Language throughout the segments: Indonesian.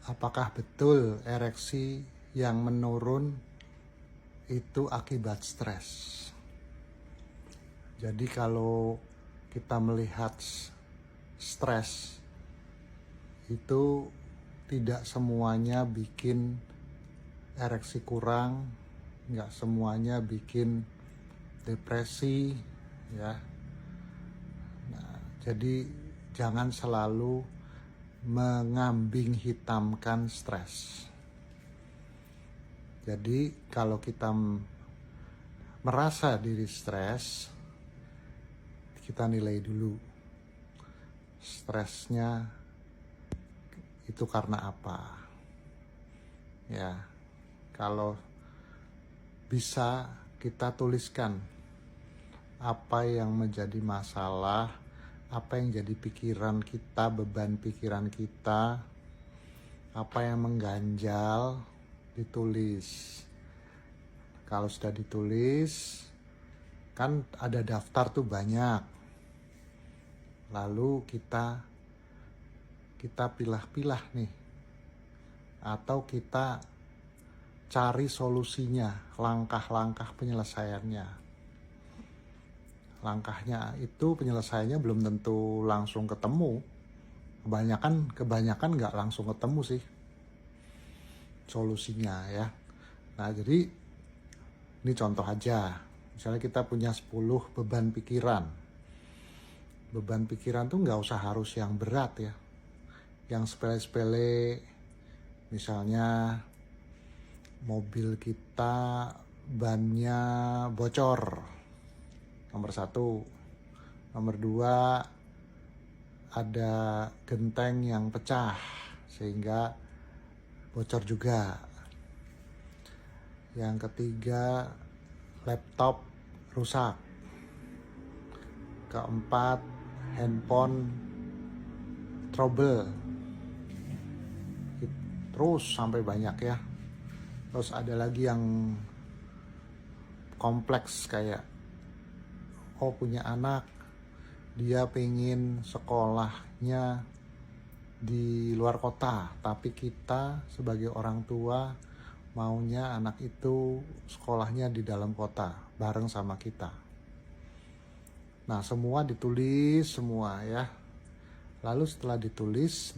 Apakah betul ereksi yang menurun itu akibat stres? Jadi kalau kita melihat stres itu tidak semuanya bikin ereksi kurang, nggak semuanya bikin depresi, ya. Nah, jadi jangan selalu mengambing hitamkan stres. Jadi kalau kita merasa diri stres, kita nilai dulu stresnya itu karena apa. Ya, kalau bisa kita tuliskan apa yang menjadi masalah, apa yang jadi pikiran kita, beban pikiran kita, apa yang mengganjal, ditulis. Kalau sudah ditulis, kan ada daftar tuh banyak. Lalu kita pilah-pilah nih, atau kita cari solusinya, langkah-langkah penyelesaiannya. Langkahnya itu penyelesaiannya belum tentu langsung ketemu. Kebanyakan nggak langsung ketemu sih solusinya, ya. Nah, jadi ini contoh aja. Misalnya kita punya 10 beban pikiran. Beban pikiran tuh nggak usah harus yang berat, ya. Yang sepele-sepele, misalnya mobil kita bannya bocor, nomor 1. Nomor 2, ada genteng yang pecah sehingga bocor juga. Yang ketiga, laptop rusak. Keempat, handphone trouble. Terus sampai banyak, ya. Terus ada lagi yang kompleks kayak punya anak, dia pengen sekolahnya di luar kota, tapi kita sebagai orang tua maunya anak itu sekolahnya di dalam kota bareng sama kita. Nah, semua ditulis semua, ya. Lalu setelah ditulis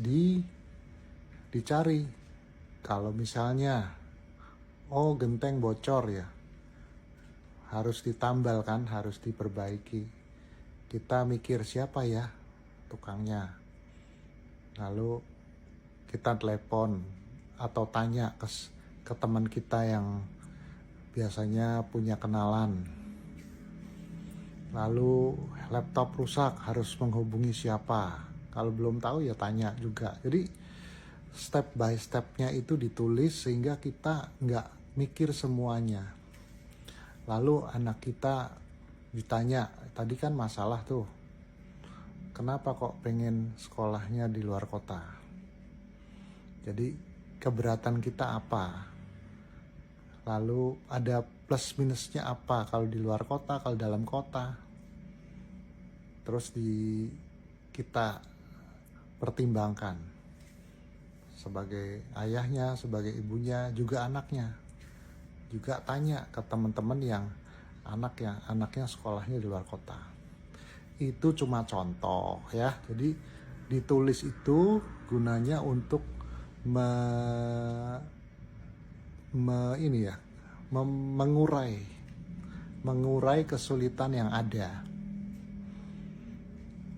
dicari. Kalau misalnya genteng bocor, ya, harus ditambal kan, harus diperbaiki. Kita mikir siapa ya tukangnya. Lalu kita telepon atau tanya ke teman kita yang biasanya punya kenalan. Lalu laptop rusak, harus menghubungi siapa. Kalau belum tahu ya tanya juga. Jadi step by stepnya itu ditulis sehingga kita nggak mikir semuanya. Lalu anak kita ditanya, tadi kan masalah tuh, kenapa kok pengen sekolahnya di luar kota? Jadi keberatan kita apa? Lalu ada plus minusnya apa kalau di luar kota, kalau dalam kota? Terus kita pertimbangkan sebagai ayahnya, sebagai ibunya, juga anaknya. Juga tanya ke teman-teman yang anaknya sekolahnya di luar kota. Itu cuma contoh, ya. Jadi ditulis itu gunanya untuk mengurai kesulitan yang ada.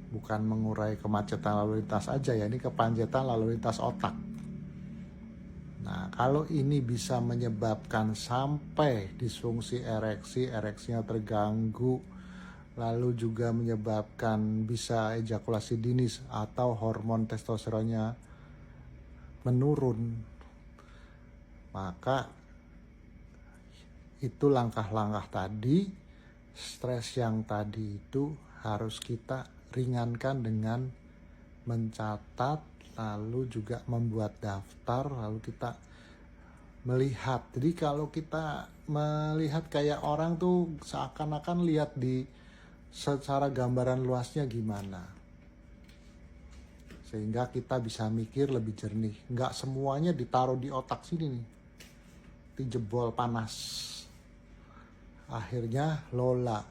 Bukan mengurai kemacetan lalu lintas aja, ya. Ini kepancetan lalu lintas otak. Nah, kalau ini bisa menyebabkan sampai disfungsi ereksinya terganggu, lalu juga menyebabkan bisa ejakulasi dini atau hormon testosteronnya menurun, maka itu langkah-langkah tadi, stres yang tadi itu harus kita ringankan dengan mencatat, lalu juga membuat daftar, lalu kita melihat. Jadi kalau kita melihat kayak orang tuh seakan-akan lihat secara gambaran luasnya gimana. sehingga kita bisa mikir lebih jernih. Nggak semuanya ditaruh di otak sini nih, dijebol panas. Akhirnya Lola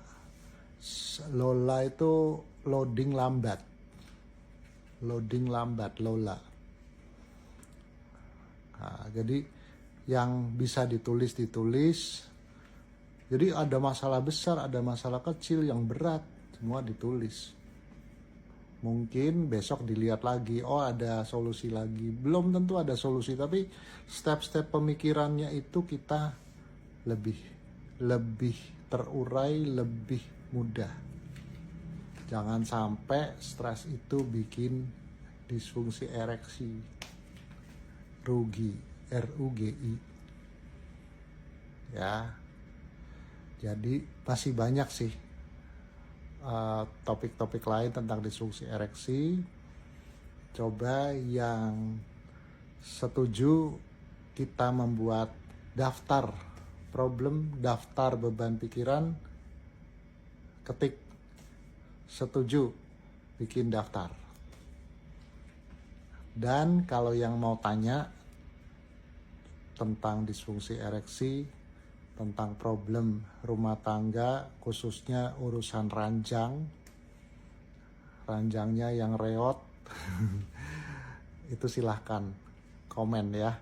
itu loading lambat Lola. Nah, jadi yang bisa ditulis. Jadi ada masalah besar, ada masalah kecil, yang berat, semua ditulis. Mungkin besok dilihat lagi, oh ada solusi lagi. Belum tentu ada solusi, tapi step-step pemikirannya itu kita lebih terurai, lebih mudah. Jangan sampai stres itu bikin disfungsi ereksi, RUGI. Ya, jadi masih banyak sih topik-topik lain tentang disfungsi ereksi. Coba yang setuju kita membuat daftar problem, daftar beban pikiran, ketik setuju, bikin daftar. Dan kalau yang mau tanya tentang disfungsi ereksi, tentang problem rumah tangga, khususnya urusan ranjangnya yang reot, itu silahkan komen ya.